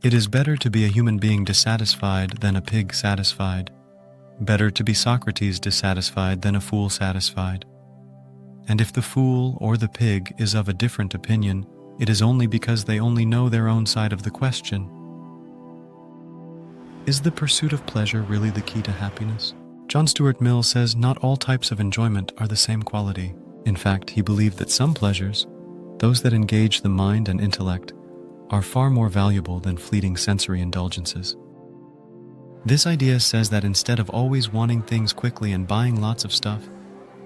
It is better to be a human being dissatisfied than a pig satisfied. Better to be Socrates dissatisfied than a fool satisfied. And if the fool or the pig is of a different opinion, it is only because they only know their own side of the question. Is the pursuit of pleasure really the key to happiness? John Stuart Mill says not all types of enjoyment are the same quality. In fact, he believed that some pleasures, those that engage the mind and intellect, are far more valuable than fleeting sensory indulgences. This idea says that instead of always wanting things quickly and buying lots of stuff,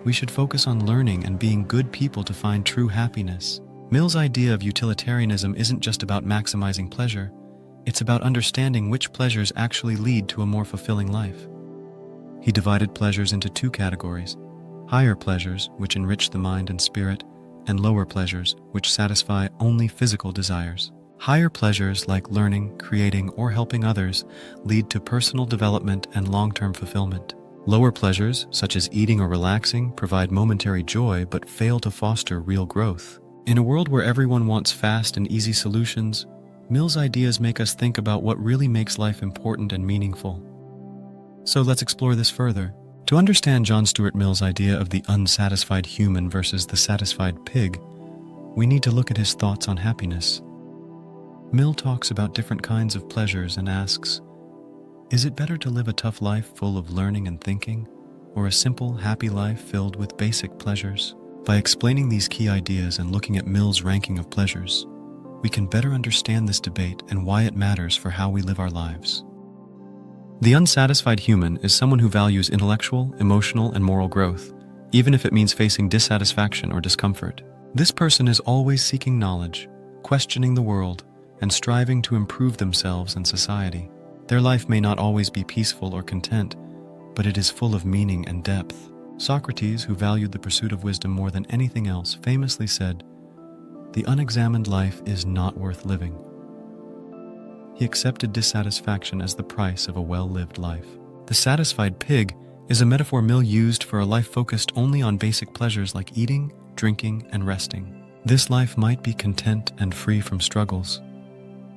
we should focus on learning and being good people to find true happiness. Mill's idea of utilitarianism isn't just about maximizing pleasure, it's about understanding which pleasures actually lead to a more fulfilling life. He divided pleasures into two categories: higher pleasures, which enrich the mind and spirit, and lower pleasures, which satisfy only physical desires. Higher pleasures like learning, creating, or helping others lead to personal development and long-term fulfillment. Lower pleasures, such as eating or relaxing, provide momentary joy but fail to foster real growth. In a world where everyone wants fast and easy solutions, Mill's ideas make us think about what really makes life important and meaningful. So let's explore this further. To understand John Stuart Mill's idea of the unsatisfied human versus the satisfied pig, we need to look at his thoughts on happiness. Mill talks about different kinds of pleasures and asks, is it better to live a tough life full of learning and thinking, or a simple, happy life filled with basic pleasures? By explaining these key ideas and looking at Mill's ranking of pleasures, we can better understand this debate and why it matters for how we live our lives. The unsatisfied human is someone who values intellectual, emotional, and moral growth, even if it means facing dissatisfaction or discomfort. This person is always seeking knowledge, questioning the world, and striving to improve themselves and society. Their life may not always be peaceful or content, but it is full of meaning and depth. Socrates, who valued the pursuit of wisdom more than anything else, famously said, "The unexamined life is not worth living." He accepted dissatisfaction as the price of a well-lived life. The satisfied pig is a metaphor Mill used for a life focused only on basic pleasures like eating, drinking, and resting. This life might be content and free from struggles,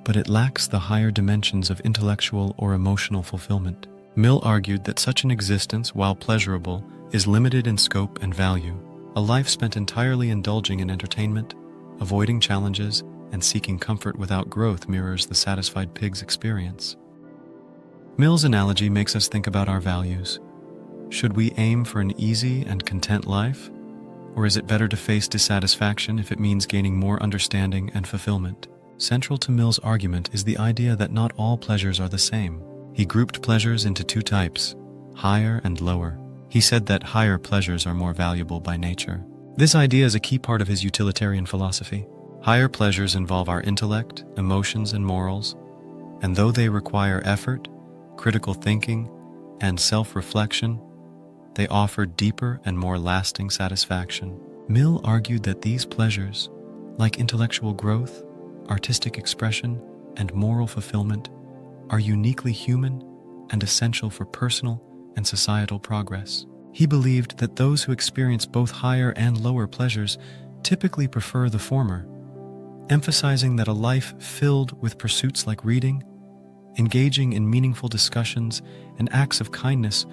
but it lacks the higher dimensions of intellectual or emotional fulfillment. Mill argued that such an existence, while pleasurable, is limited in scope and value. A life spent entirely indulging in entertainment, avoiding challenges, and seeking comfort without growth mirrors the satisfied pig's experience. Mill's analogy makes us think about our values. Should we aim for an easy and content life? Or is it better to face dissatisfaction if it means gaining more understanding and fulfillment? Central to Mill's argument is the idea that not all pleasures are the same. He grouped pleasures into two types, higher and lower. He said that higher pleasures are more valuable by nature. This idea is a key part of his utilitarian philosophy. Higher pleasures involve our intellect, emotions, and morals, and though they require effort, critical thinking, and self-reflection, they offer deeper and more lasting satisfaction. Mill argued that these pleasures, like intellectual growth, artistic expression, and moral fulfillment, are uniquely human and essential for personal and societal progress. He believed that those who experience both higher and lower pleasures typically prefer the former, emphasizing that a life filled with pursuits like reading, engaging in meaningful discussions, and acts of kindness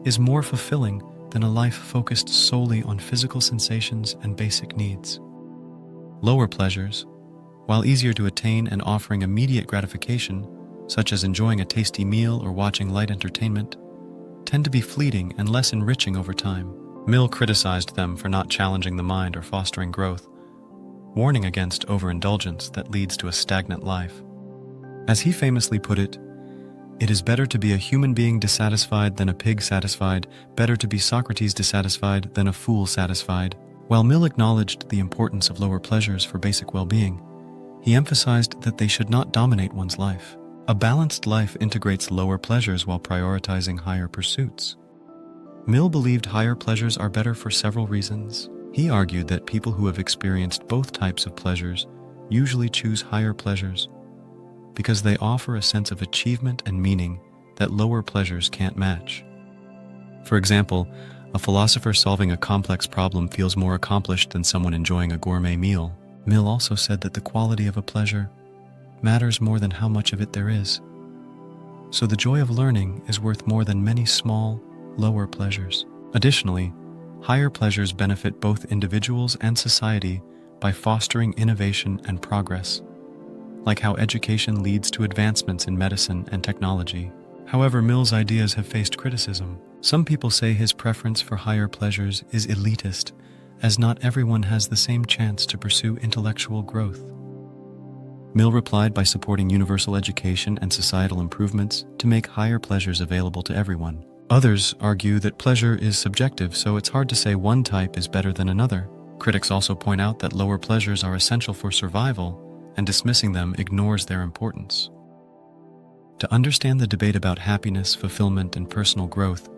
is more fulfilling than a life focused solely on physical sensations and basic needs. Lower pleasures, while easier to attain and offering immediate gratification, such as enjoying a tasty meal or watching light entertainment, tend to be fleeting and less enriching over time. Mill criticized them for not challenging the mind or fostering growth, warning against overindulgence that leads to a stagnant life. As he famously put it, "It is better to be a human being dissatisfied than a pig satisfied, better to be Socrates dissatisfied than a fool satisfied." While Mill acknowledged the importance of lower pleasures for basic well-being, he emphasized that they should not dominate one's life. A balanced life integrates lower pleasures while prioritizing higher pursuits. Mill believed higher pleasures are better for several reasons. He argued that people who have experienced both types of pleasures usually choose higher pleasures because they offer a sense of achievement and meaning that lower pleasures can't match. For example, a philosopher solving a complex problem feels more accomplished than someone enjoying a gourmet meal. Mill also said that the quality of a pleasure matters more than how much of it there is. So the joy of learning is worth more than many small, lower pleasures. Additionally, higher pleasures benefit both individuals and society by fostering innovation and progress, like how education leads to advancements in medicine and technology. However, Mill's ideas have faced criticism. Some people say his preference for higher pleasures is elitist, as not everyone has the same chance to pursue intellectual growth. Mill replied by supporting universal education and societal improvements to make higher pleasures available to everyone. Others argue that pleasure is subjective, so it's hard to say one type is better than another. Critics also point out that lower pleasures are essential for survival, and dismissing them ignores their importance. To understand the debate about happiness, fulfillment, and personal growth,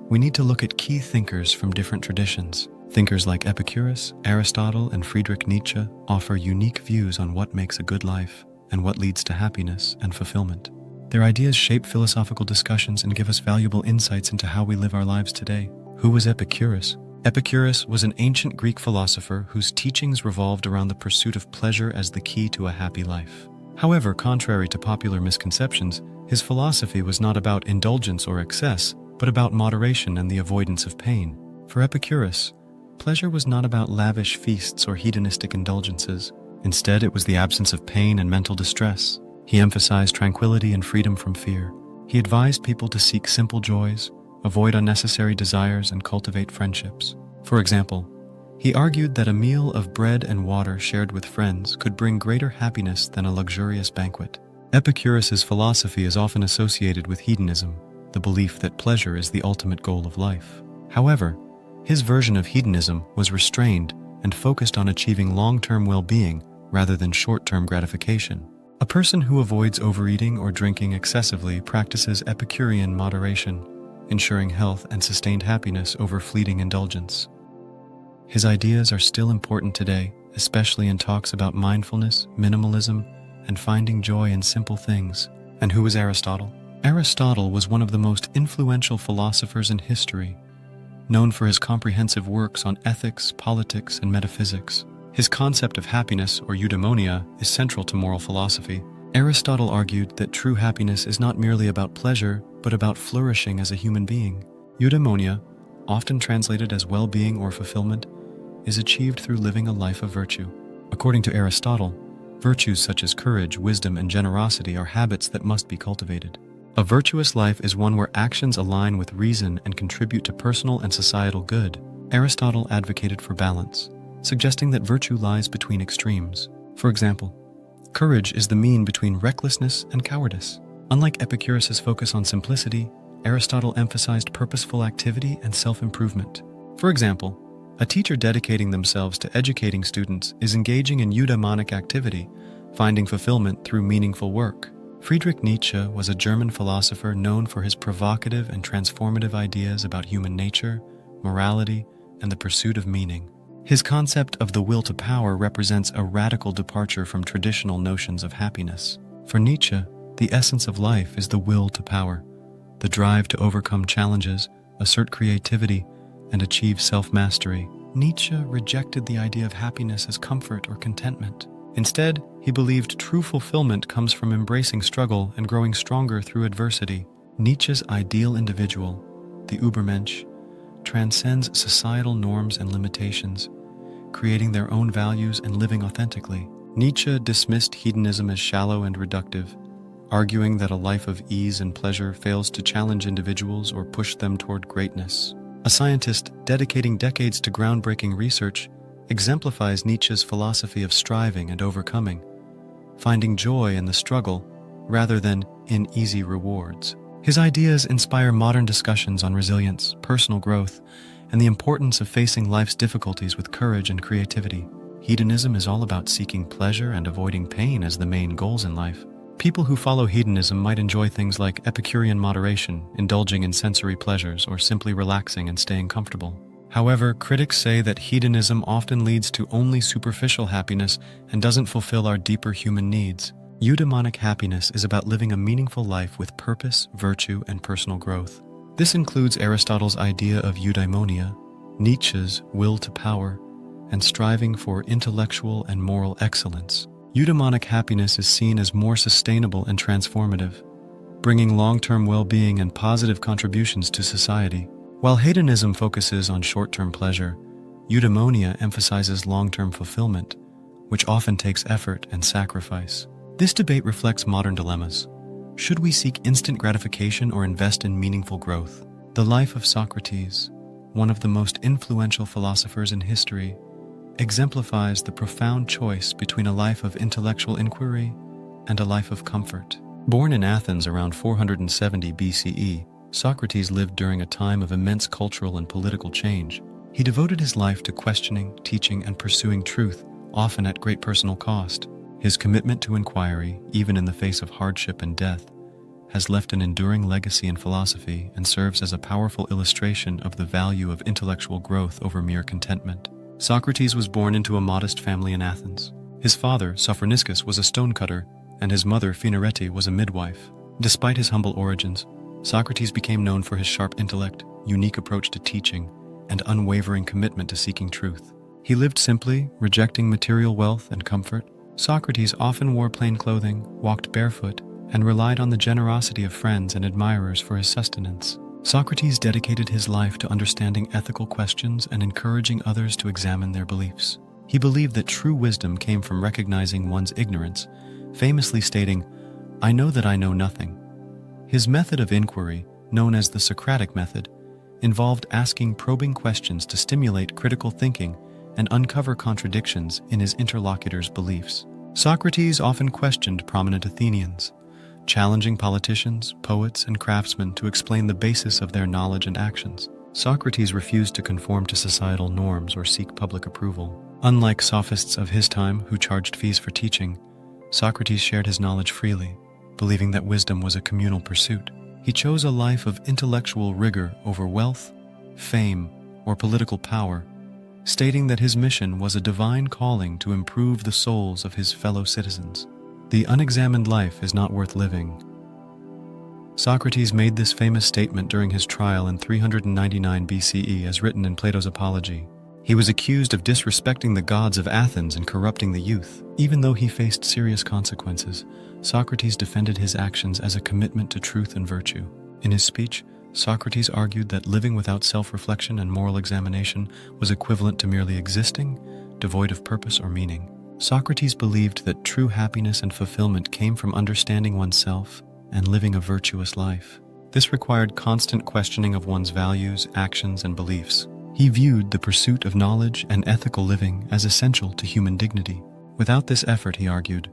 we need to look at key thinkers from different traditions. Thinkers like Epicurus, Aristotle, and Friedrich Nietzsche offer unique views on what makes a good life and what leads to happiness and fulfillment. Their ideas shape philosophical discussions and give us valuable insights into how we live our lives today. Who was Epicurus? Epicurus was an ancient Greek philosopher whose teachings revolved around the pursuit of pleasure as the key to a happy life. However, contrary to popular misconceptions, his philosophy was not about indulgence or excess, but about moderation and the avoidance of pain. For Epicurus, pleasure was not about lavish feasts or hedonistic indulgences. Instead, it was the absence of pain and mental distress. He emphasized tranquility and freedom from fear. He advised people to seek simple joys, avoid unnecessary desires, and cultivate friendships. For example, he argued that a meal of bread and water shared with friends could bring greater happiness than a luxurious banquet. Epicurus's philosophy is often associated with hedonism, the belief that pleasure is the ultimate goal of life. However, his version of hedonism was restrained and focused on achieving long-term well-being rather than short-term gratification. A person who avoids overeating or drinking excessively practices Epicurean moderation, ensuring health and sustained happiness over fleeting indulgence. His ideas are still important today, especially in talks about mindfulness, minimalism, and finding joy in simple things. And who was Aristotle? Aristotle was one of the most influential philosophers in history, known for his comprehensive works on ethics, politics, and metaphysics. His concept of happiness, or eudaimonia, is central to moral philosophy. Aristotle argued that true happiness is not merely about pleasure, but about flourishing as a human being. Eudaimonia, often translated as well-being or fulfillment, is achieved through living a life of virtue. According to Aristotle, virtues such as courage, wisdom, and generosity are habits that must be cultivated. A virtuous life is one where actions align with reason and contribute to personal and societal good. Aristotle advocated for balance, suggesting that virtue lies between extremes. For example, courage is the mean between recklessness and cowardice. Unlike Epicurus's focus on simplicity, Aristotle emphasized purposeful activity and self-improvement. For example, a teacher dedicating themselves to educating students is engaging in eudaimonic activity, finding fulfillment through meaningful work. Friedrich Nietzsche was a German philosopher known for his provocative and transformative ideas about human nature, morality, and the pursuit of meaning. His concept of the will to power represents a radical departure from traditional notions of happiness. For Nietzsche, the essence of life is the will to power, the drive to overcome challenges, assert creativity, and achieve self-mastery. Nietzsche rejected the idea of happiness as comfort or contentment. Instead, he believed true fulfillment comes from embracing struggle and growing stronger through adversity. Nietzsche's ideal individual, the Übermensch, transcends societal norms and limitations, creating their own values and living authentically. Nietzsche dismissed hedonism as shallow and reductive, arguing that a life of ease and pleasure fails to challenge individuals or push them toward greatness. A scientist dedicating decades to groundbreaking research exemplifies Nietzsche's philosophy of striving and overcoming, finding joy in the struggle rather than in easy rewards. His ideas inspire modern discussions on resilience, personal growth, and the importance of facing life's difficulties with courage and creativity. Hedonism is all about seeking pleasure and avoiding pain as the main goals in life. People who follow hedonism might enjoy things like Epicurean moderation, indulging in sensory pleasures, or simply relaxing and staying comfortable. However, critics say that hedonism often leads to only superficial happiness and doesn't fulfill our deeper human needs. Eudaimonic happiness is about living a meaningful life with purpose, virtue, and personal growth. This includes Aristotle's idea of eudaimonia, Nietzsche's will to power, and striving for intellectual and moral excellence. Eudaimonic happiness is seen as more sustainable and transformative, bringing long-term well-being and positive contributions to society. While hedonism focuses on short-term pleasure, eudaimonia emphasizes long-term fulfillment, which often takes effort and sacrifice. This debate reflects modern dilemmas. Should we seek instant gratification or invest in meaningful growth? The life of Socrates, one of the most influential philosophers in history, exemplifies the profound choice between a life of intellectual inquiry and a life of comfort. Born in Athens around 470 BCE, Socrates lived during a time of immense cultural and political change. He devoted his life to questioning, teaching, and pursuing truth, often at great personal cost. His commitment to inquiry, even in the face of hardship and death, has left an enduring legacy in philosophy and serves as a powerful illustration of the value of intellectual growth over mere contentment. Socrates was born into a modest family in Athens. His father, Sophroniscus, was a stonecutter, and his mother, Phanerete, was a midwife. Despite his humble origins, Socrates became known for his sharp intellect, unique approach to teaching, and unwavering commitment to seeking truth. He lived simply, rejecting material wealth and comfort. Socrates often wore plain clothing, walked barefoot, and relied on the generosity of friends and admirers for his sustenance. Socrates dedicated his life to understanding ethical questions and encouraging others to examine their beliefs. He believed that true wisdom came from recognizing one's ignorance, famously stating, "I know that I know nothing." His method of inquiry, known as the Socratic method, involved asking probing questions to stimulate critical thinking and uncover contradictions in his interlocutor's beliefs. Socrates often questioned prominent Athenians, challenging politicians, poets, and craftsmen to explain the basis of their knowledge and actions. Socrates refused to conform to societal norms or seek public approval. Unlike sophists of his time who charged fees for teaching, Socrates shared his knowledge freely, believing that wisdom was a communal pursuit. He chose a life of intellectual rigor over wealth, fame, or political power, stating that his mission was a divine calling to improve the souls of his fellow citizens. The unexamined life is not worth living. Socrates made this famous statement during his trial in 399 BCE as written in Plato's Apology. He was accused of disrespecting the gods of Athens and corrupting the youth. Even though he faced serious consequences, Socrates defended his actions as a commitment to truth and virtue. In his speech, Socrates argued that living without self-reflection and moral examination was equivalent to merely existing, devoid of purpose or meaning. Socrates believed that true happiness and fulfillment came from understanding oneself and living a virtuous life. This required constant questioning of one's values, actions, and beliefs. He viewed the pursuit of knowledge and ethical living as essential to human dignity. Without this effort, he argued,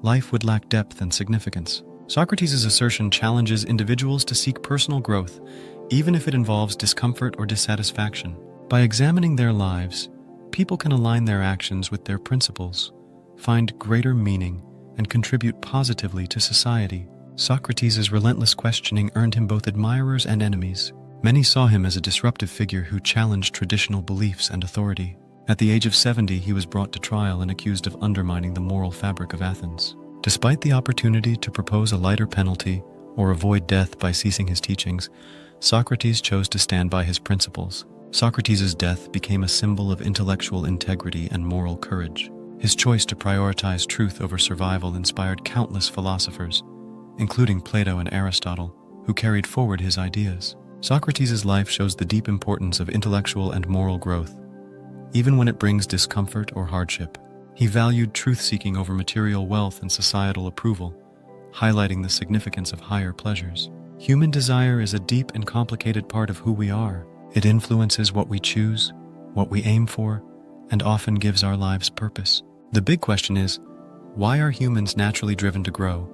life would lack depth and significance. Socrates' assertion challenges individuals to seek personal growth, even if it involves discomfort or dissatisfaction. By examining their lives, people can align their actions with their principles, find greater meaning, and contribute positively to society. Socrates' relentless questioning earned him both admirers and enemies. Many saw him as a disruptive figure who challenged traditional beliefs and authority. At the age of 70, he was brought to trial and accused of undermining the moral fabric of Athens. Despite the opportunity to propose a lighter penalty or avoid death by ceasing his teachings, Socrates chose to stand by his principles. Socrates' death became a symbol of intellectual integrity and moral courage. His choice to prioritize truth over survival inspired countless philosophers, including Plato and Aristotle, who carried forward his ideas. Socrates' life shows the deep importance of intellectual and moral growth, even when it brings discomfort or hardship. He valued truth-seeking over material wealth and societal approval, highlighting the significance of higher pleasures. Human desire is a deep and complicated part of who we are. It influences what we choose, what we aim for, and often gives our lives purpose. The big question is, why are humans naturally driven to grow,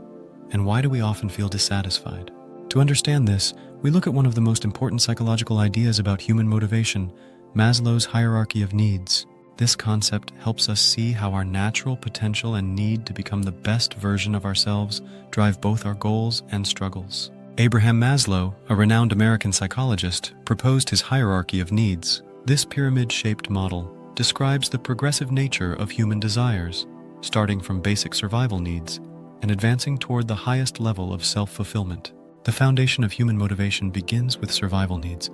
and why do we often feel dissatisfied? To understand this, we look at one of the most important psychological ideas about human motivation, Maslow's hierarchy of needs. This concept helps us see how our natural potential and need to become the best version of ourselves drive both our goals and struggles. Abraham Maslow, a renowned American psychologist, proposed his hierarchy of needs. This pyramid-shaped model describes the progressive nature of human desires, starting from basic survival needs and advancing toward the highest level of self-fulfillment. The foundation of human motivation begins with survival needs: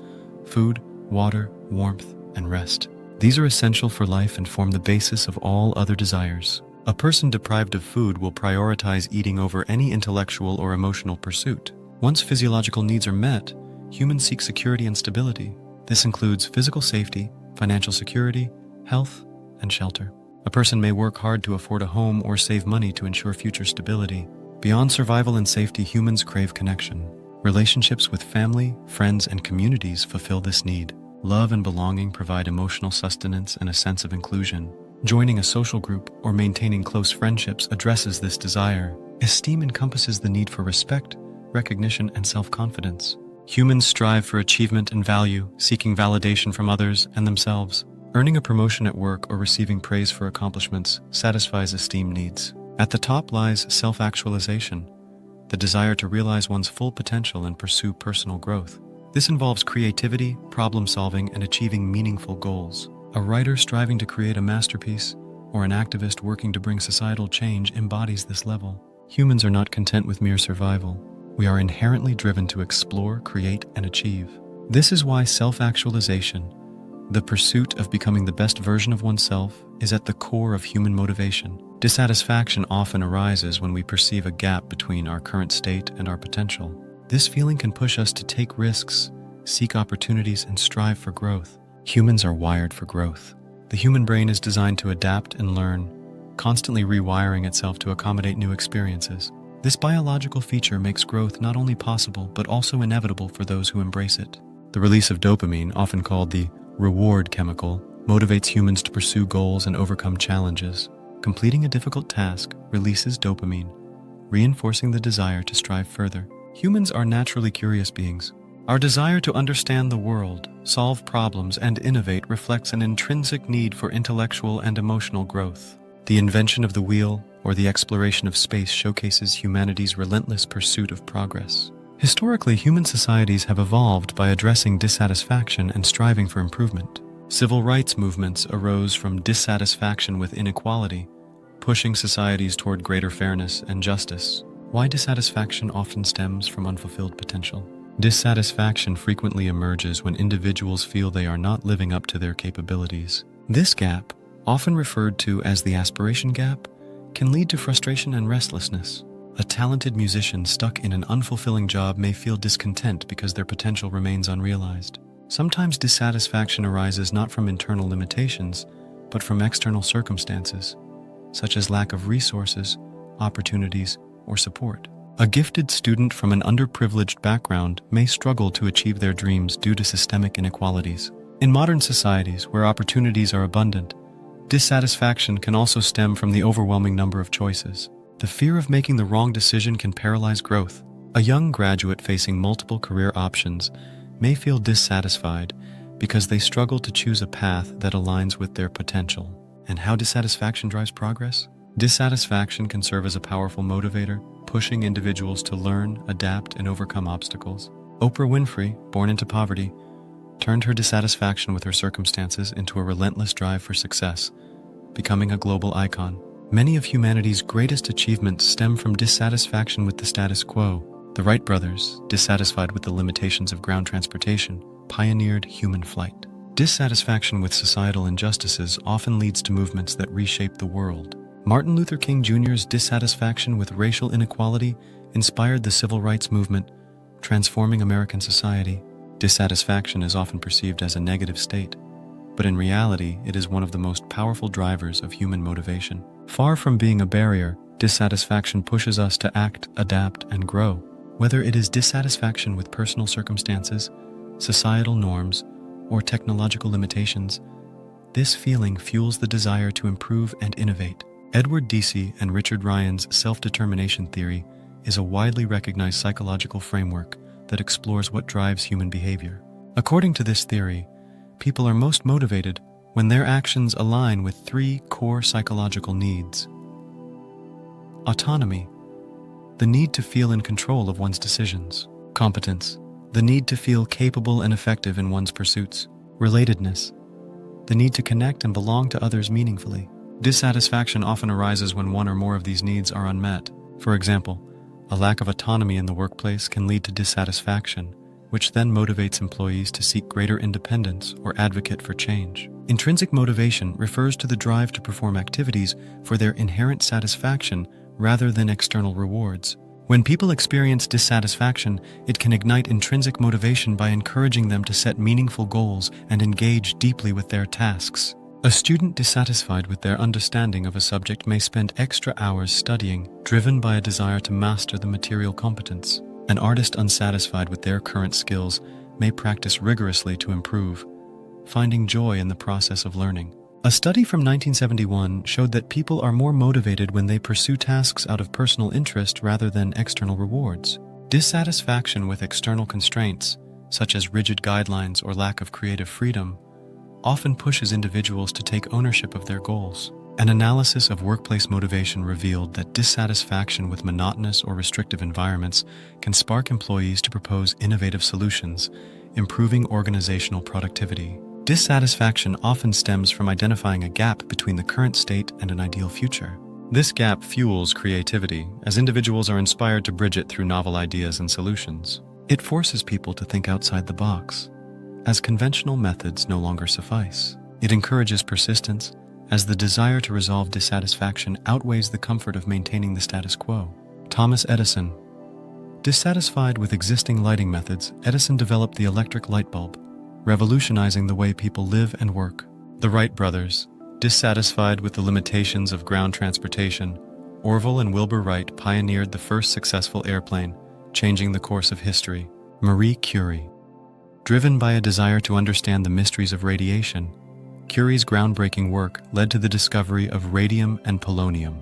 food, water, warmth, and rest. These are essential for life and form the basis of all other desires. A person deprived of food will prioritize eating over any intellectual or emotional pursuit. Once physiological needs are met, humans seek security and stability. This includes physical safety, financial security, health, and shelter. A person may work hard to afford a home or save money to ensure future stability. Beyond survival and safety, humans crave connection. Relationships with family, friends, and communities fulfill this need. Love and belonging provide emotional sustenance and a sense of inclusion. Joining a social group or maintaining close friendships addresses this desire. Esteem encompasses the need for respect, recognition, and self-confidence. Humans strive for achievement and value, seeking validation from others and themselves. Earning a promotion at work or receiving praise for accomplishments satisfies esteem needs. At the top lies self-actualization, the desire to realize one's full potential and pursue personal growth. This involves creativity, problem-solving, and achieving meaningful goals. A writer striving to create a masterpiece or an activist working to bring societal change embodies this level. Humans are not content with mere survival. We are inherently driven to explore, create, and achieve. This is why self-actualization, the pursuit of becoming the best version of oneself, is at the core of human motivation. Dissatisfaction often arises when we perceive a gap between our current state and our potential. This feeling can push us to take risks, seek opportunities, and strive for growth. Humans are wired for growth. The human brain is designed to adapt and learn, constantly rewiring itself to accommodate new experiences. This biological feature makes growth not only possible, but also inevitable for those who embrace it. The release of dopamine, often called the reward chemical, motivates humans to pursue goals and overcome challenges. Completing a difficult task releases dopamine, reinforcing the desire to strive further. Humans are naturally curious beings. Our desire to understand the world, solve problems, and innovate reflects an intrinsic need for intellectual and emotional growth. The invention of the wheel or the exploration of space showcases humanity's relentless pursuit of progress. Historically, human societies have evolved by addressing dissatisfaction and striving for improvement. Civil rights movements arose from dissatisfaction with inequality, pushing societies toward greater fairness and justice. Why dissatisfaction often stems from unfulfilled potential? Dissatisfaction frequently emerges when individuals feel they are not living up to their capabilities. This gap, often referred to as the aspiration gap, can lead to frustration and restlessness. A talented musician stuck in an unfulfilling job may feel discontent because their potential remains unrealized. Sometimes dissatisfaction arises not from internal limitations, but from external circumstances, such as lack of resources, opportunities, or support. A gifted student from an underprivileged background may struggle to achieve their dreams due to systemic inequalities. In modern societies where opportunities are abundant, dissatisfaction can also stem from the overwhelming number of choices. The fear of making the wrong decision can paralyze growth. A young graduate facing multiple career options may feel dissatisfied because they struggle to choose a path that aligns with their potential. And how dissatisfaction drives progress? Dissatisfaction can serve as a powerful motivator, pushing individuals to learn, adapt, and overcome obstacles. Oprah Winfrey, born into poverty, turned her dissatisfaction with her circumstances into a relentless drive for success, becoming a global icon. Many of humanity's greatest achievements stem from dissatisfaction with the status quo. The Wright brothers, dissatisfied with the limitations of ground transportation, pioneered human flight. Dissatisfaction with societal injustices often leads to movements that reshape the world. Martin Luther King Jr.'s dissatisfaction with racial inequality inspired the civil rights movement, transforming American society. Dissatisfaction is often perceived as a negative state, but in reality, it is one of the most powerful drivers of human motivation. Far from being a barrier, dissatisfaction pushes us to act, adapt, and grow. Whether it is dissatisfaction with personal circumstances, societal norms, or technological limitations, this feeling fuels the desire to improve and innovate. Edward Deci and Richard Ryan's self-determination theory is a widely recognized psychological framework that explores what drives human behavior. According to this theory, people are most motivated when their actions align with three core psychological needs. Autonomy, the need to feel in control of one's decisions. Competence, the need to feel capable and effective in one's pursuits. Relatedness, the need to connect and belong to others meaningfully. Dissatisfaction often arises when one or more of these needs are unmet. For example, a lack of autonomy in the workplace can lead to dissatisfaction, which then motivates employees to seek greater independence or advocate for change. Intrinsic motivation refers to the drive to perform activities for their inherent satisfaction rather than external rewards. When people experience dissatisfaction, it can ignite intrinsic motivation by encouraging them to set meaningful goals and engage deeply with their tasks. A student dissatisfied with their understanding of a subject may spend extra hours studying, driven by a desire to master the material competence. An artist unsatisfied with their current skills may practice rigorously to improve, finding joy in the process of learning. A study from 1971 showed that people are more motivated when they pursue tasks out of personal interest rather than external rewards. Dissatisfaction with external constraints, such as rigid guidelines or lack of creative freedom, often pushes individuals to take ownership of their goals. An analysis of workplace motivation revealed that dissatisfaction with monotonous or restrictive environments can spark employees to propose innovative solutions, improving organizational productivity. Dissatisfaction often stems from identifying a gap between the current state and an ideal future. This gap fuels creativity, as individuals are inspired to bridge it through novel ideas and solutions. It forces people to think outside the box, as conventional methods no longer suffice. It encourages persistence, as the desire to resolve dissatisfaction outweighs the comfort of maintaining the status quo. Thomas Edison. Dissatisfied with existing lighting methods, Edison developed the electric light bulb, revolutionizing the way people live and work. The Wright brothers. Dissatisfied with the limitations of ground transportation, Orville and Wilbur Wright pioneered the first successful airplane, changing the course of history. Marie Curie. Driven by a desire to understand the mysteries of radiation, Curie's groundbreaking work led to the discovery of radium and polonium,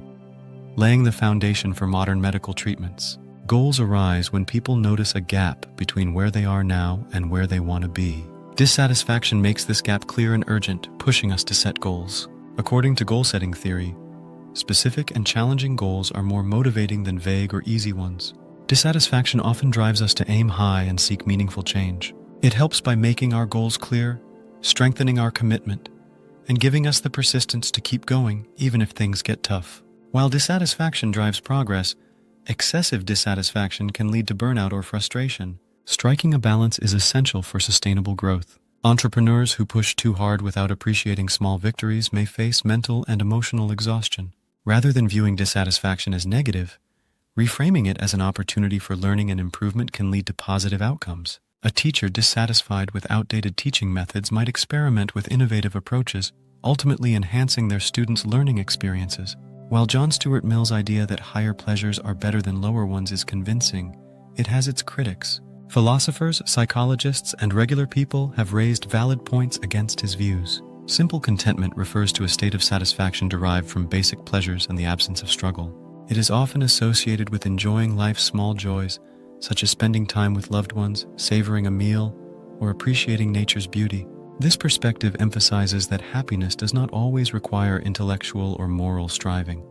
laying the foundation for modern medical treatments. Goals arise when people notice a gap between where they are now and where they want to be. Dissatisfaction makes this gap clear and urgent, pushing us to set goals. According to goal-setting theory, specific and challenging goals are more motivating than vague or easy ones. Dissatisfaction often drives us to aim high and seek meaningful change. It helps by making our goals clear, strengthening our commitment, and giving us the persistence to keep going even if things get tough. While dissatisfaction drives progress, excessive dissatisfaction can lead to burnout or frustration. Striking a balance is essential for sustainable growth. Entrepreneurs who push too hard without appreciating small victories may face mental and emotional exhaustion. Rather than viewing dissatisfaction as negative, reframing it as an opportunity for learning and improvement can lead to positive outcomes. A teacher dissatisfied with outdated teaching methods might experiment with innovative approaches, ultimately enhancing their students' learning experiences. While John Stuart Mill's idea that higher pleasures are better than lower ones is convincing, it has its critics. Philosophers, psychologists, and regular people have raised valid points against his views. Simple contentment refers to a state of satisfaction derived from basic pleasures and the absence of struggle. It is often associated with enjoying life's small joys, such as spending time with loved ones, savoring a meal, or appreciating nature's beauty. This perspective emphasizes that happiness does not always require intellectual or moral striving.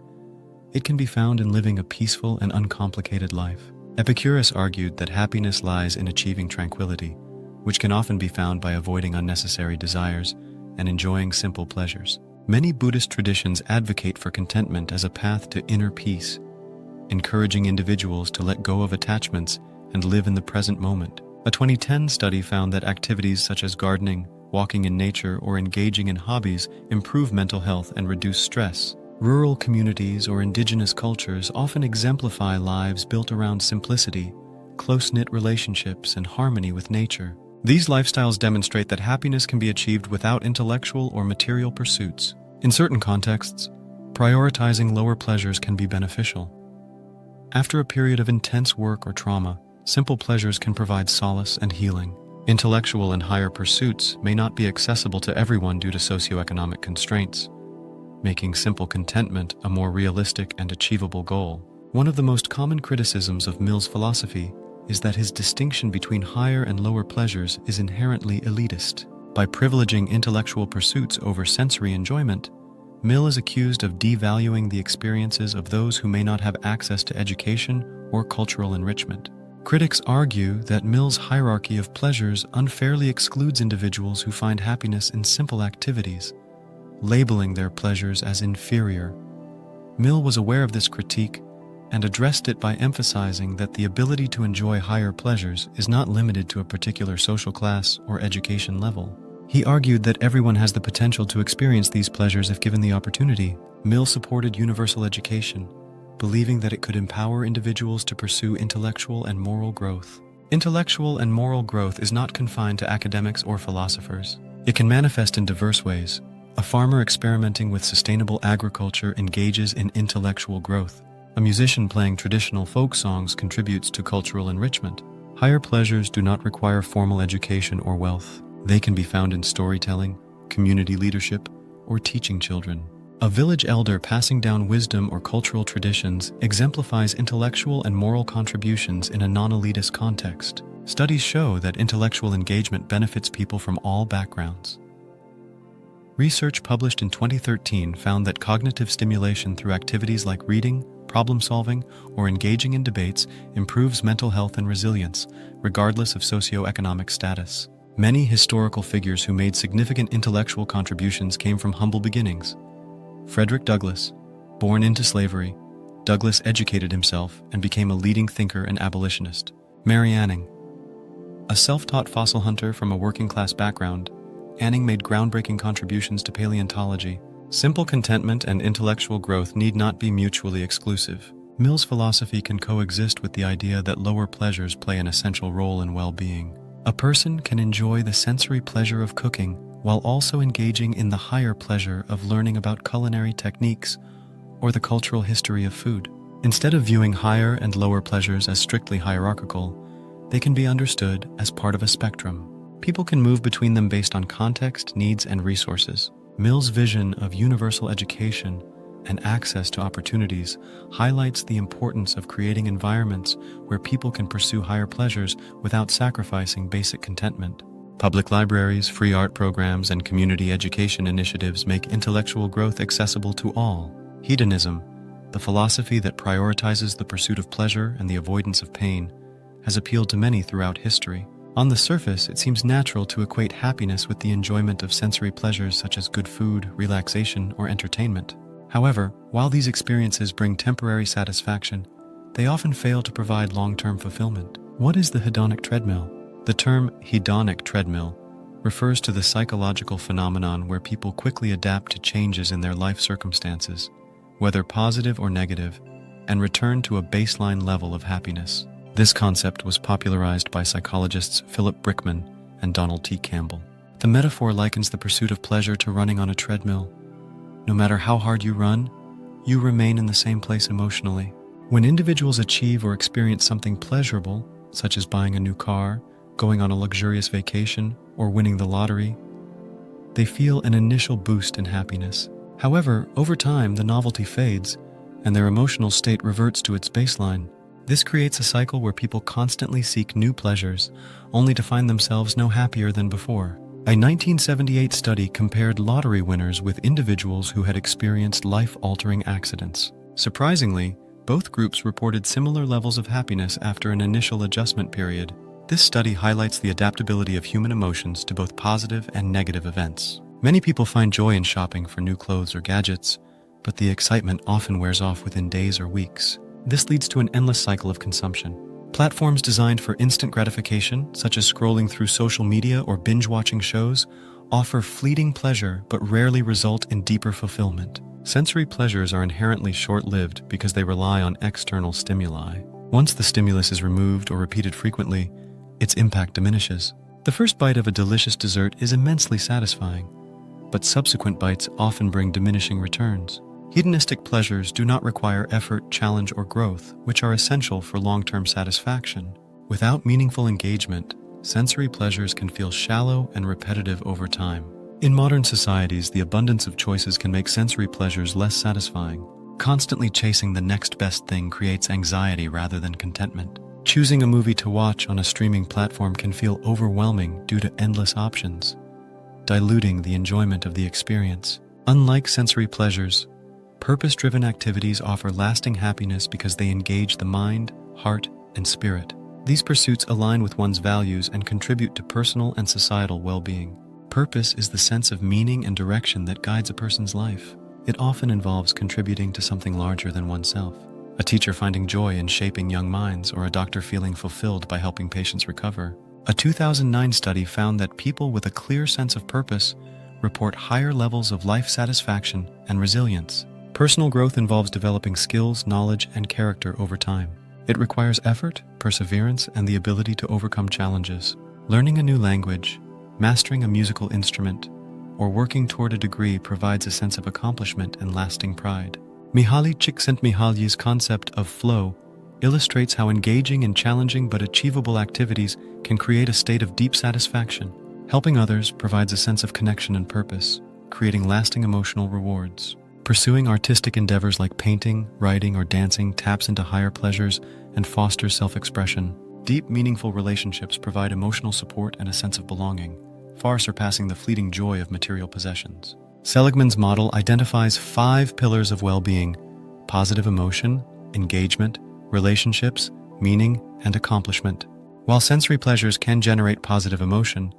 It can be found in living a peaceful and uncomplicated life. Epicurus argued that happiness lies in achieving tranquility, which can often be found by avoiding unnecessary desires and enjoying simple pleasures. Many Buddhist traditions advocate for contentment as a path to inner peace, encouraging individuals to let go of attachments and live in the present moment. A 2010 study found that activities such as gardening, walking in nature, or engaging in hobbies improve mental health and reduce stress. Rural communities or indigenous cultures often exemplify lives built around simplicity, close-knit relationships, and harmony with nature. These lifestyles demonstrate that happiness can be achieved without intellectual or material pursuits. In certain contexts, prioritizing lower pleasures can be beneficial. After a period of intense work or trauma, simple pleasures can provide solace and healing. Intellectual and higher pursuits may not be accessible to everyone due to socioeconomic constraints, making simple contentment a more realistic and achievable goal. One of the most common criticisms of Mill's philosophy is that his distinction between higher and lower pleasures is inherently elitist. By privileging intellectual pursuits over sensory enjoyment, Mill is accused of devaluing the experiences of those who may not have access to education or cultural enrichment. Critics argue that Mill's hierarchy of pleasures unfairly excludes individuals who find happiness in simple activities, labeling their pleasures as inferior. Mill was aware of this critique and addressed it by emphasizing that the ability to enjoy higher pleasures is not limited to a particular social class or education level. He argued that everyone has the potential to experience these pleasures if given the opportunity. Mill supported universal education, believing that it could empower individuals to pursue intellectual and moral growth. Intellectual and moral growth is not confined to academics or philosophers. It can manifest in diverse ways. A farmer experimenting with sustainable agriculture engages in intellectual growth. A musician playing traditional folk songs contributes to cultural enrichment. Higher pleasures do not require formal education or wealth. They can be found in storytelling, community leadership, or teaching children. A village elder passing down wisdom or cultural traditions exemplifies intellectual and moral contributions in a non-elitist context. Studies show that intellectual engagement benefits people from all backgrounds. Research published in 2013 found that cognitive stimulation through activities like reading, problem-solving, or engaging in debates improves mental health and resilience, regardless of socioeconomic status. Many historical figures who made significant intellectual contributions came from humble beginnings. Frederick Douglass, born into slavery, Douglass educated himself and became a leading thinker and abolitionist. Mary Anning, a self-taught fossil hunter from a working-class background, Anning made groundbreaking contributions to paleontology. Simple contentment and intellectual growth need not be mutually exclusive. Mill's philosophy can coexist with the idea that lower pleasures play an essential role in well-being. A person can enjoy the sensory pleasure of cooking while also engaging in the higher pleasure of learning about culinary techniques or the cultural history of food. Instead of viewing higher and lower pleasures as strictly hierarchical, they can be understood as part of a spectrum. People can move between them based on context, needs, and resources. Mill's vision of universal education and access to opportunities highlights the importance of creating environments where people can pursue higher pleasures without sacrificing basic contentment. Public libraries, free art programs, and community education initiatives make intellectual growth accessible to all. Hedonism, the philosophy that prioritizes the pursuit of pleasure and the avoidance of pain, has appealed to many throughout history. On the surface, it seems natural to equate happiness with the enjoyment of sensory pleasures such as good food, relaxation, or entertainment. However, while these experiences bring temporary satisfaction, they often fail to provide long-term fulfillment. What is the hedonic treadmill? The term hedonic treadmill refers to the psychological phenomenon where people quickly adapt to changes in their life circumstances, whether positive or negative, and return to a baseline level of happiness. This concept was popularized by psychologists Philip Brickman and Donald T. Campbell. The metaphor likens the pursuit of pleasure to running on a treadmill. No matter how hard you run, you remain in the same place emotionally. When individuals achieve or experience something pleasurable, such as buying a new car, going on a luxurious vacation, or winning the lottery, they feel an initial boost in happiness. However, over time, the novelty fades, and their emotional state reverts to its baseline. This creates a cycle where people constantly seek new pleasures, only to find themselves no happier than before. A 1978 study compared lottery winners with individuals who had experienced life-altering accidents. Surprisingly, both groups reported similar levels of happiness after an initial adjustment period. This study highlights the adaptability of human emotions to both positive and negative events. Many people find joy in shopping for new clothes or gadgets, but the excitement often wears off within days or weeks. This leads to an endless cycle of consumption. Platforms designed for instant gratification, such as scrolling through social media or binge-watching shows, offer fleeting pleasure but rarely result in deeper fulfillment. Sensory pleasures are inherently short-lived because they rely on external stimuli. Once the stimulus is removed or repeated frequently, its impact diminishes. The first bite of a delicious dessert is immensely satisfying, but subsequent bites often bring diminishing returns. Hedonistic pleasures do not require effort, challenge, or growth, which are essential for long-term satisfaction. Without meaningful engagement, sensory pleasures can feel shallow and repetitive over time. In modern societies, the abundance of choices can make sensory pleasures less satisfying. Constantly chasing the next best thing creates anxiety rather than contentment. Choosing a movie to watch on a streaming platform can feel overwhelming due to endless options, diluting the enjoyment of the experience. Unlike sensory pleasures, purpose-driven activities offer lasting happiness because they engage the mind, heart, and spirit. These pursuits align with one's values and contribute to personal and societal well-being. Purpose is the sense of meaning and direction that guides a person's life. It often involves contributing to something larger than oneself. a teacher finding joy in shaping young minds, or a doctor feeling fulfilled by helping patients recover. A 2009 study found that people with a clear sense of purpose report higher levels of life satisfaction and resilience. Personal growth involves developing skills, knowledge, and character over time. It requires effort, perseverance, and the ability to overcome challenges. Learning a new language, mastering a musical instrument, or working toward a degree provides a sense of accomplishment and lasting pride. Mihaly Csikszentmihalyi's concept of flow illustrates how engaging in challenging but achievable activities can create a state of deep satisfaction. Helping others provides a sense of connection and purpose, creating lasting emotional rewards. Pursuing artistic endeavors like painting, writing, or dancing taps into higher pleasures and fosters self-expression. Deep, meaningful relationships provide emotional support and a sense of belonging, far surpassing the fleeting joy of material possessions. Seligman's model identifies 5 pillars of well-being: positive emotion, engagement, relationships, meaning, and accomplishment. While sensory pleasures can generate positive emotion,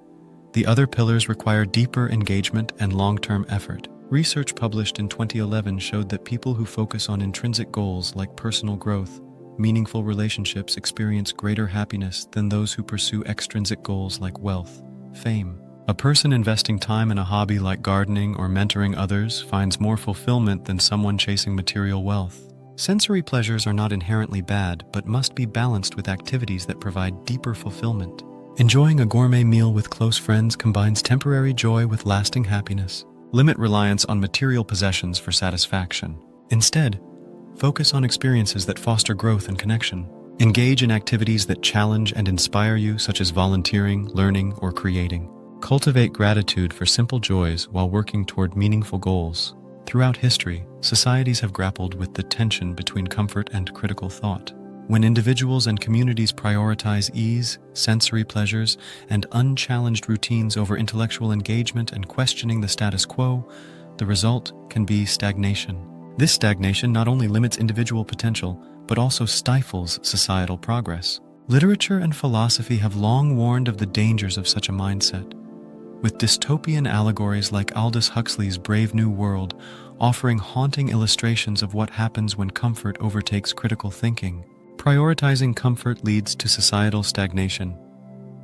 the other pillars require deeper engagement and long-term effort. Research published in 2011 showed that people who focus on intrinsic goals like personal growth, meaningful relationships experience greater happiness than those who pursue extrinsic goals like wealth, fame. A person investing time in a hobby like gardening or mentoring others finds more fulfillment than someone chasing material wealth. Sensory pleasures are not inherently bad, but must be balanced with activities that provide deeper fulfillment. Enjoying a gourmet meal with close friends combines temporary joy with lasting happiness. Limit reliance on material possessions for satisfaction. Instead, focus on experiences that foster growth and connection. Engage in activities that challenge and inspire you, such as volunteering, learning, or creating. Cultivate gratitude for simple joys while working toward meaningful goals. Throughout history, societies have grappled with the tension between comfort and critical thought. When individuals and communities prioritize ease, sensory pleasures, and unchallenged routines over intellectual engagement and questioning the status quo, the result can be stagnation. This stagnation not only limits individual potential, but also stifles societal progress. Literature and philosophy have long warned of the dangers of such a mindset, with dystopian allegories like Aldous Huxley's Brave New World offering haunting illustrations of what happens when comfort overtakes critical thinking. Prioritizing comfort leads to societal stagnation.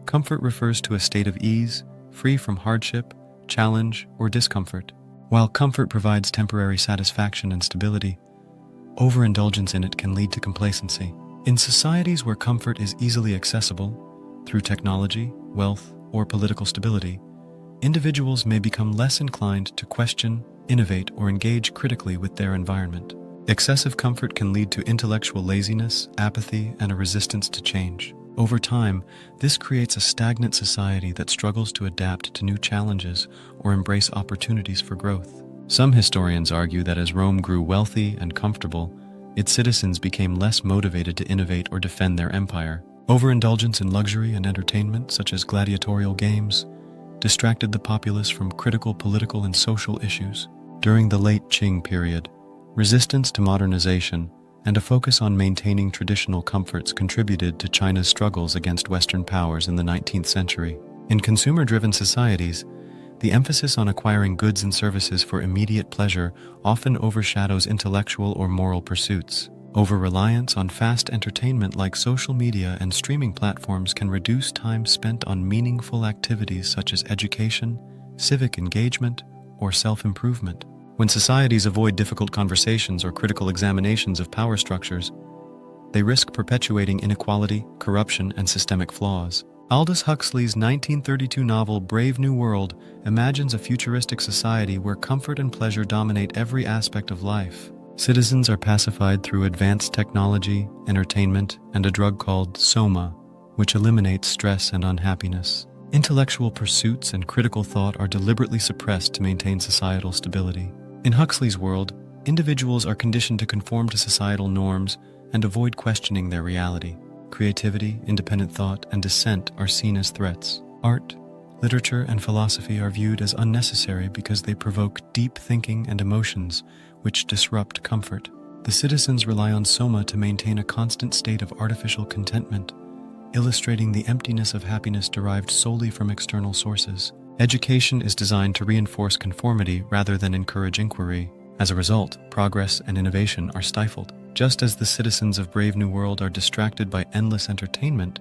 Comfort refers to a state of ease, free from hardship, challenge, or discomfort. While comfort provides temporary satisfaction and stability, overindulgence in it can lead to complacency. In societies where comfort is easily accessible, through technology, wealth, or political stability, individuals may become less inclined to question, innovate, or engage critically with their environment. Excessive comfort can lead to intellectual laziness, apathy, and a resistance to change. Over time, this creates a stagnant society that struggles to adapt to new challenges or embrace opportunities for growth. Some historians argue that as Rome grew wealthy and comfortable, its citizens became less motivated to innovate or defend their empire. Overindulgence in luxury and entertainment, such as gladiatorial games, distracted the populace from critical political and social issues. During the late Qing period, resistance to modernization and a focus on maintaining traditional comforts contributed to China's struggles against Western powers in the 19th century. In consumer-driven societies, the emphasis on acquiring goods and services for immediate pleasure often overshadows intellectual or moral pursuits. Over-reliance on fast entertainment like social media and streaming platforms can reduce time spent on meaningful activities such as education, civic engagement, or self-improvement. When societies avoid difficult conversations or critical examinations of power structures, they risk perpetuating inequality, corruption, and systemic flaws. Aldous Huxley's 1932 novel Brave New World imagines a futuristic society where comfort and pleasure dominate every aspect of life. Citizens are pacified through advanced technology, entertainment, and a drug called soma, which eliminates stress and unhappiness. Intellectual pursuits and critical thought are deliberately suppressed to maintain societal stability. In Huxley's world, individuals are conditioned to conform to societal norms and avoid questioning their reality. Creativity, independent thought, and dissent are seen as threats. Art, literature, and philosophy are viewed as unnecessary because they provoke deep thinking and emotions, which disrupt comfort. The citizens rely on soma to maintain a constant state of artificial contentment, illustrating the emptiness of happiness derived solely from external sources. Education is designed to reinforce conformity rather than encourage inquiry. As a result, progress and innovation are stifled. Just as the citizens of Brave New World are distracted by endless entertainment,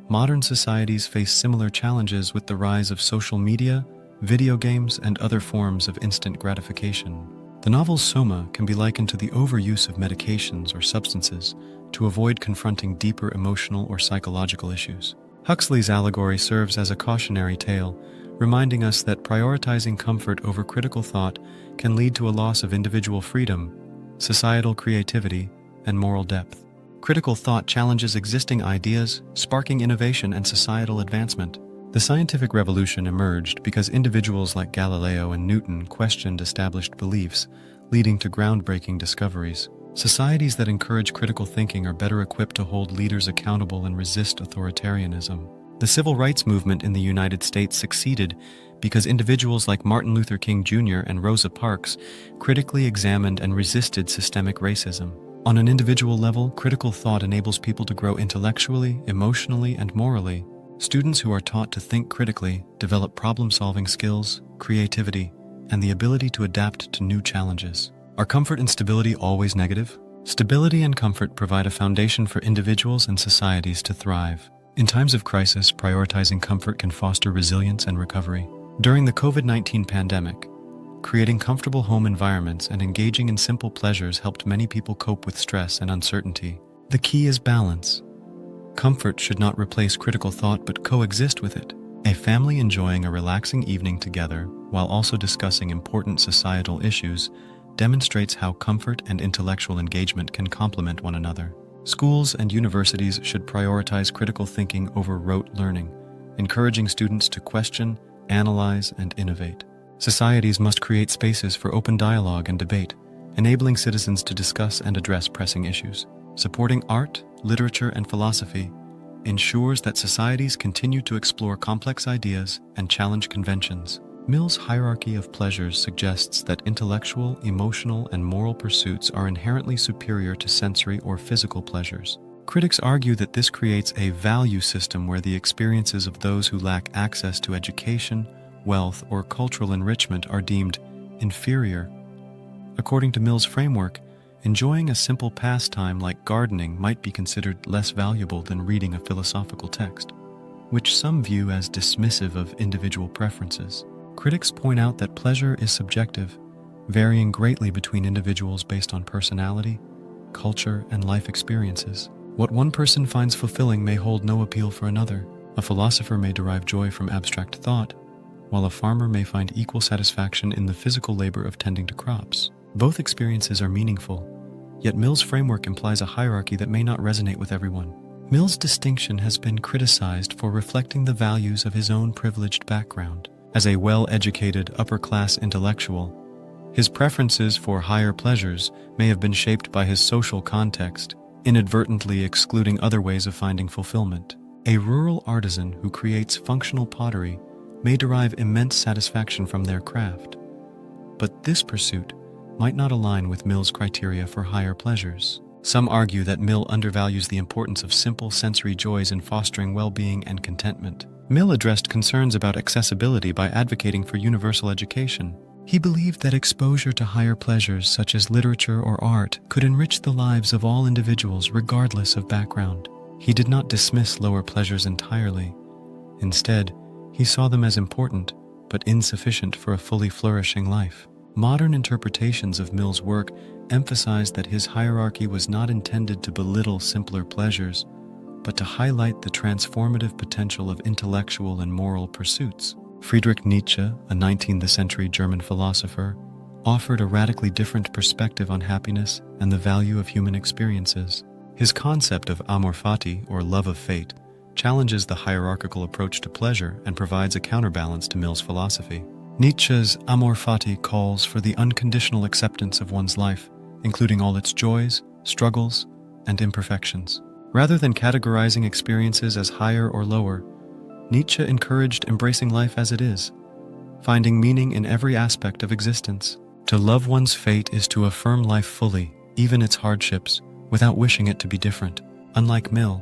modern societies face similar challenges with the rise of social media, video games, and other forms of instant gratification. The novel's soma can be likened to the overuse of medications or substances to avoid confronting deeper emotional or psychological issues. Huxley's allegory serves as a cautionary tale, reminding us that prioritizing comfort over critical thought can lead to a loss of individual freedom, societal creativity, and moral depth. Critical thought challenges existing ideas, sparking innovation and societal advancement. The scientific revolution emerged because individuals like Galileo and Newton questioned established beliefs, leading to groundbreaking discoveries. Societies that encourage critical thinking are better equipped to hold leaders accountable and resist authoritarianism. The civil rights movement in the United States succeeded because individuals like Martin Luther King Jr. and Rosa Parks critically examined and resisted systemic racism. On an individual level, critical thought enables people to grow intellectually, emotionally, and morally. Students who are taught to think critically develop problem-solving skills, creativity, and the ability to adapt to new challenges. Are comfort and stability always negative? Stability and comfort provide a foundation for individuals and societies to thrive. In times of crisis, prioritizing comfort can foster resilience and recovery. During the COVID-19 pandemic, creating comfortable home environments and engaging in simple pleasures helped many people cope with stress and uncertainty. The key is balance. Comfort should not replace critical thought but coexist with it. A family enjoying a relaxing evening together while also discussing important societal issues demonstrates how comfort and intellectual engagement can complement one another. Schools and universities should prioritize critical thinking over rote learning, encouraging students to question, analyze, and innovate. Societies must create spaces for open dialogue and debate, enabling citizens to discuss and address pressing issues. Supporting art, literature, and philosophy ensures that societies continue to explore complex ideas and challenge conventions. Mill's hierarchy of pleasures suggests that intellectual, emotional, and moral pursuits are inherently superior to sensory or physical pleasures. Critics argue that this creates a value system where the experiences of those who lack access to education, wealth, or cultural enrichment are deemed inferior. According to Mill's framework, enjoying a simple pastime like gardening might be considered less valuable than reading a philosophical text, which some view as dismissive of individual preferences. Critics point out that pleasure is subjective, varying greatly between individuals based on personality, culture, and life experiences. What one person finds fulfilling may hold no appeal for another. A philosopher may derive joy from abstract thought, while a farmer may find equal satisfaction in the physical labor of tending to crops. Both experiences are meaningful, yet Mill's framework implies a hierarchy that may not resonate with everyone. Mill's distinction has been criticized for reflecting the values of his own privileged background. As a well-educated, upper-class intellectual, his preferences for higher pleasures may have been shaped by his social context, inadvertently excluding other ways of finding fulfillment. A rural artisan who creates functional pottery may derive immense satisfaction from their craft, but this pursuit might not align with Mill's criteria for higher pleasures. Some argue that Mill undervalues the importance of simple sensory joys in fostering well-being and contentment. Mill addressed concerns about accessibility by advocating for universal education. He believed that exposure to higher pleasures such as literature or art could enrich the lives of all individuals regardless of background. He did not dismiss lower pleasures entirely. Instead, he saw them as important but insufficient for a fully flourishing life. Modern interpretations of Mill's work emphasized that his hierarchy was not intended to belittle simpler pleasures, but to highlight the transformative potential of intellectual and moral pursuits. Friedrich Nietzsche, a 19th century German philosopher, offered a radically different perspective on happiness and the value of human experiences. His concept of amor fati, or love of fate, challenges the hierarchical approach to pleasure and provides a counterbalance to Mill's philosophy. Nietzsche's amor fati calls for the unconditional acceptance of one's life, including all its joys, struggles, and imperfections. Rather than categorizing experiences as higher or lower, Nietzsche encouraged embracing life as it is, finding meaning in every aspect of existence. To love one's fate is to affirm life fully, even its hardships, without wishing it to be different. Unlike Mill,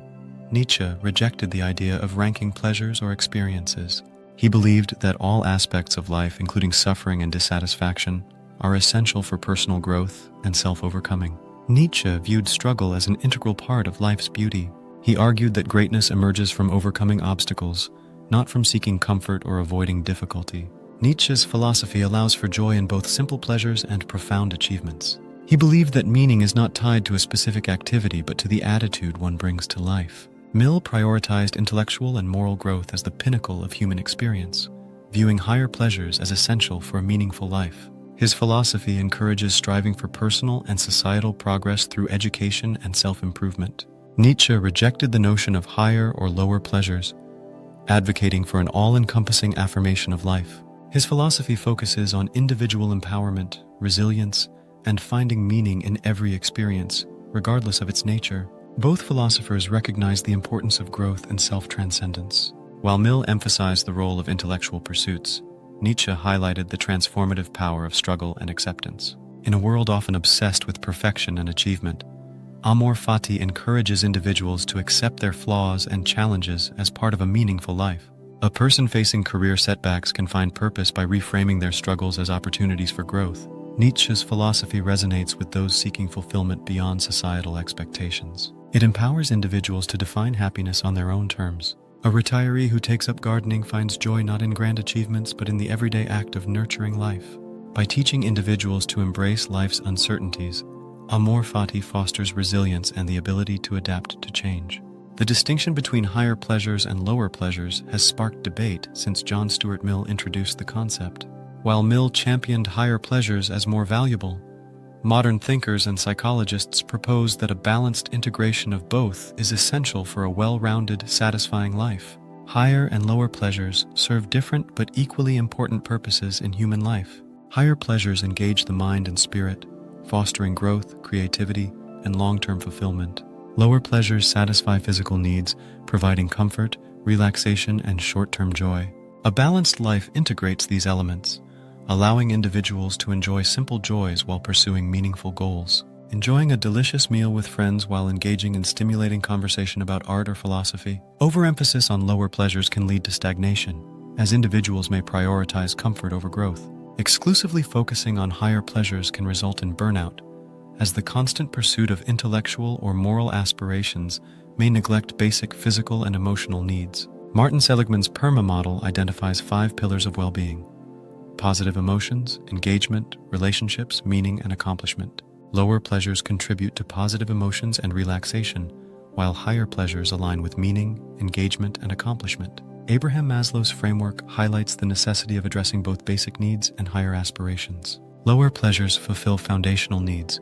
Nietzsche rejected the idea of ranking pleasures or experiences. He believed that all aspects of life, including suffering and dissatisfaction, are essential for personal growth and self-overcoming. Nietzsche viewed struggle as an integral part of life's beauty. He argued that greatness emerges from overcoming obstacles, not from seeking comfort or avoiding difficulty. Nietzsche's philosophy allows for joy in both simple pleasures and profound achievements. He believed that meaning is not tied to a specific activity but to the attitude one brings to life. Mill prioritized intellectual and moral growth as the pinnacle of human experience, viewing higher pleasures as essential for a meaningful life. His philosophy encourages striving for personal and societal progress through education and self-improvement. Nietzsche rejected the notion of higher or lower pleasures, advocating for an all-encompassing affirmation of life. His philosophy focuses on individual empowerment, resilience, and finding meaning in every experience, regardless of its nature. Both philosophers recognize the importance of growth and self-transcendence. While Mill emphasized the role of intellectual pursuits, Nietzsche highlighted the transformative power of struggle and acceptance. In a world often obsessed with perfection and achievement, Amor Fati encourages individuals to accept their flaws and challenges as part of a meaningful life. A person facing career setbacks can find purpose by reframing their struggles as opportunities for growth. Nietzsche's philosophy resonates with those seeking fulfillment beyond societal expectations. It empowers individuals to define happiness on their own terms. A retiree who takes up gardening finds joy not in grand achievements but in the everyday act of nurturing life. By teaching individuals to embrace life's uncertainties, Amor Fati fosters resilience and the ability to adapt to change. The distinction between higher pleasures and lower pleasures has sparked debate since John Stuart Mill introduced the concept. While Mill championed higher pleasures as more valuable, modern thinkers and psychologists propose that a balanced integration of both is essential for a well-rounded, satisfying life. Higher and lower pleasures serve different but equally important purposes in human life. Higher pleasures engage the mind and spirit, fostering growth, creativity, and long-term fulfillment. Lower pleasures satisfy physical needs, providing comfort, relaxation, and short-term joy. A balanced life integrates these elements, allowing individuals to enjoy simple joys while pursuing meaningful goals. Enjoying a delicious meal with friends while engaging in stimulating conversation about art or philosophy. Overemphasis on lower pleasures can lead to stagnation, as individuals may prioritize comfort over growth. Exclusively focusing on higher pleasures can result in burnout, as the constant pursuit of intellectual or moral aspirations may neglect basic physical and emotional needs. Martin Seligman's PERMA model identifies 5 pillars of well-being: positive emotions, engagement, relationships, meaning, and accomplishment. Lower pleasures contribute to positive emotions and relaxation, while higher pleasures align with meaning, engagement, and accomplishment. Abraham Maslow's framework highlights the necessity of addressing both basic needs and higher aspirations. Lower pleasures fulfill foundational needs,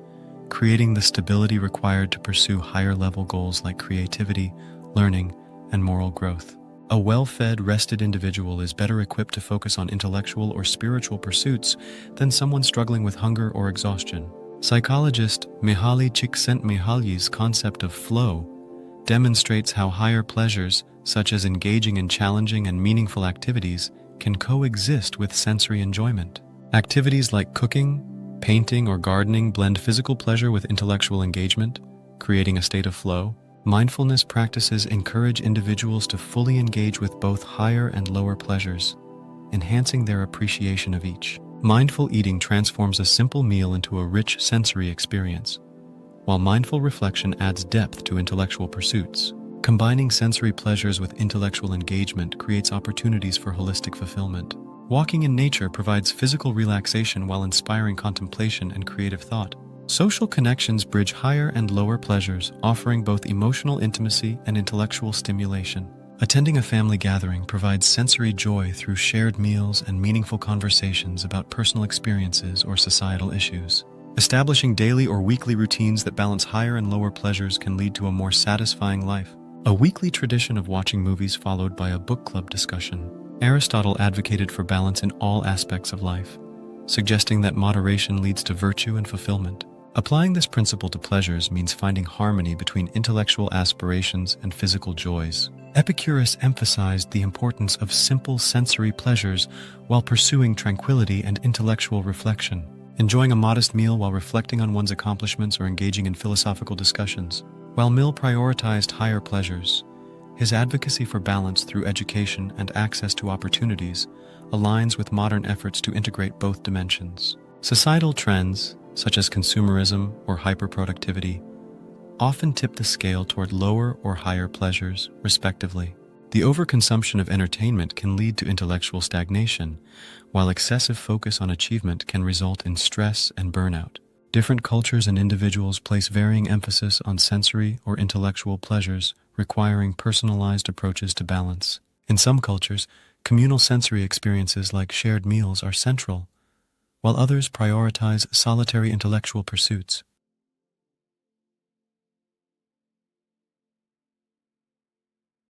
creating the stability required to pursue higher-level goals like creativity, learning, and moral growth. A well-fed, rested individual is better equipped to focus on intellectual or spiritual pursuits than someone struggling with hunger or exhaustion. Psychologist Mihaly Csikszentmihalyi's concept of flow demonstrates how higher pleasures, such as engaging in challenging and meaningful activities, can coexist with sensory enjoyment. Activities like cooking, painting, or gardening blend physical pleasure with intellectual engagement, creating a state of flow. Mindfulness practices encourage individuals to fully engage with both higher and lower pleasures, enhancing their appreciation of each. Mindful eating transforms a simple meal into a rich sensory experience, while mindful reflection adds depth to intellectual pursuits. Combining sensory pleasures with intellectual engagement creates opportunities for holistic fulfillment. Walking in nature provides physical relaxation while inspiring contemplation and creative thought. Social connections bridge higher and lower pleasures, offering both emotional intimacy and intellectual stimulation. Attending a family gathering provides sensory joy through shared meals and meaningful conversations about personal experiences or societal issues. Establishing daily or weekly routines that balance higher and lower pleasures can lead to a more satisfying life. A weekly tradition of watching movies followed by a book club discussion. Aristotle advocated for balance in all aspects of life, suggesting that moderation leads to virtue and fulfillment. Applying this principle to pleasures means finding harmony between intellectual aspirations and physical joys. Epicurus emphasized the importance of simple sensory pleasures while pursuing tranquility and intellectual reflection. Enjoying a modest meal while reflecting on one's accomplishments or engaging in philosophical discussions. While Mill prioritized higher pleasures, his advocacy for balance through education and access to opportunities aligns with modern efforts to integrate both dimensions. Societal trends, such as consumerism or hyperproductivity, often tip the scale toward lower or higher pleasures, respectively. The overconsumption of entertainment can lead to intellectual stagnation, while excessive focus on achievement can result in stress and burnout. Different cultures and individuals place varying emphasis on sensory or intellectual pleasures, requiring personalized approaches to balance. In some cultures, communal sensory experiences like shared meals are central, while others prioritize solitary intellectual pursuits.